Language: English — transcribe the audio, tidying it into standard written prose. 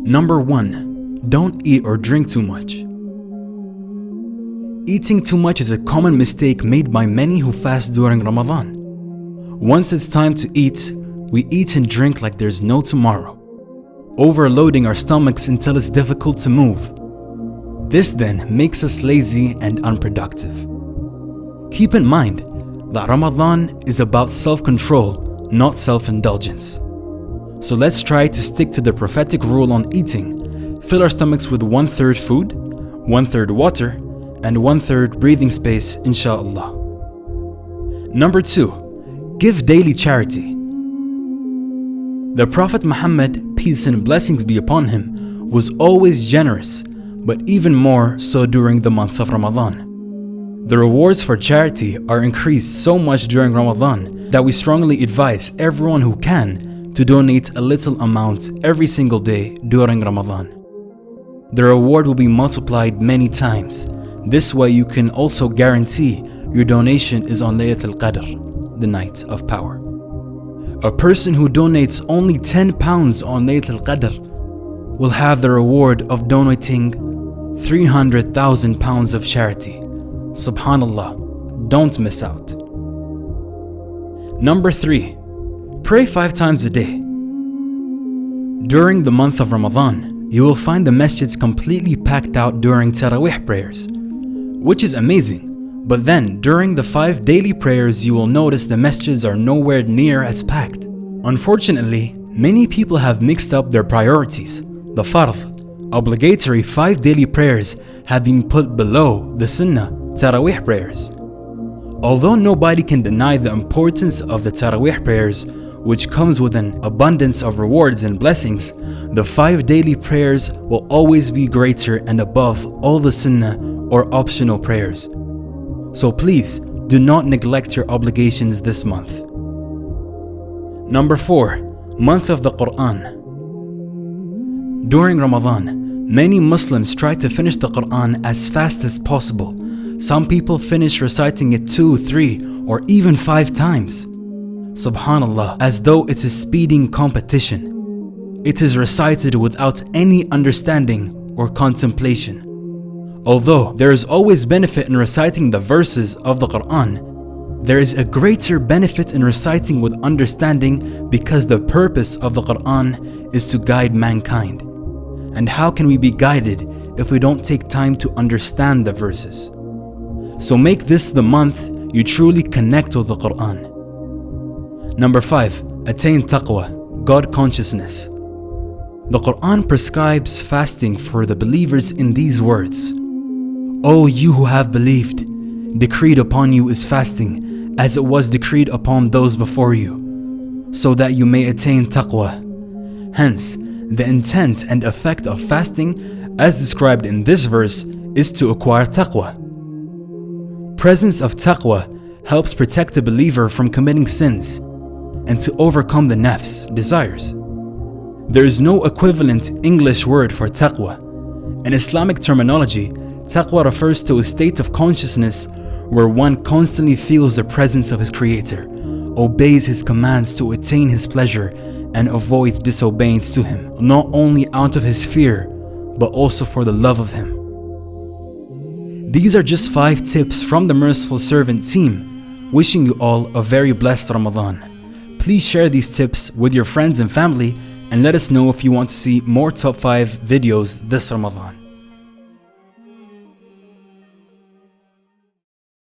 Number 1. Don't eat or drink too much. Eating too much is a common mistake made by many who fast during Ramadan. Once it's time to eat, we eat and drink like there's no tomorrow, overloading our stomachs until it's difficult to move. This then makes us lazy and unproductive. Keep in mind that Ramadan is about self-control, not self-indulgence. So let's try to stick to the prophetic rule on eating. Fill our stomachs with 1/3 food, 1/3 water, and 1/3 breathing space, inshallah. Number 2. Give daily charity. The Prophet Muhammad, peace and blessings be upon him, was always generous, but even more so during the month of Ramadan. The rewards for charity are increased so much during Ramadan that we strongly advise everyone who can to donate a little amount every single day during Ramadan. The reward will be multiplied many times. This way you can also guarantee your donation is on Laylatul Qadr, the night of power. A person who donates only 10 pounds on Laylatul Qadr will have the reward of donating 300,000 pounds of charity. Subhanallah, don't miss out. Number 3. Pray 5 times a day. During the month of Ramadan, you will find the masjids completely packed out during Taraweeh prayers, which is amazing. But then, during the 5 daily prayers, you will notice the masjids are nowhere near as packed. Unfortunately, many people have mixed up their priorities. The fard, obligatory 5 daily prayers, have been put below the sunnah, Taraweeh prayers. Although nobody can deny the importance of the Taraweeh prayers, which comes with an abundance of rewards and blessings, the 5 daily prayers will always be greater and above all the sunnah or optional prayers. So please, do not neglect your obligations this month. Number 4. Month of the Quran. During Ramadan, many Muslims try to finish the Quran as fast as possible. Some people finish reciting it 2, 3, or even 5 times. Subhanallah, as though it's a speeding competition. It is recited without any understanding or contemplation. Although there is always benefit in reciting the verses of the Quran, there is a greater benefit in reciting with understanding because the purpose of the Quran is to guide mankind. And how can we be guided if we don't take time to understand the verses? So make this the month you truly connect with the Quran. Number 5. Attain taqwa, God consciousness. The Quran prescribes fasting for the believers in these words: O you who have believed, decreed upon you is fasting, as it was decreed upon those before you, so that you may attain taqwa. Hence, the intent and effect of fasting, as described in this verse, is to acquire taqwa. Presence of taqwa helps protect the believer from committing sins and to overcome the nafs, desires. There is no equivalent English word for taqwa. In Islamic terminology, taqwa refers to a state of consciousness where one constantly feels the presence of his Creator, obeys his commands to attain his pleasure, and avoids disobedience to him, not only out of his fear, but also for the love of him. These are just 5 tips from the Merciful Servant team, wishing you all a very blessed Ramadan. Please share these tips with your friends and family, and let us know if you want to see more top 5 videos this Ramadan.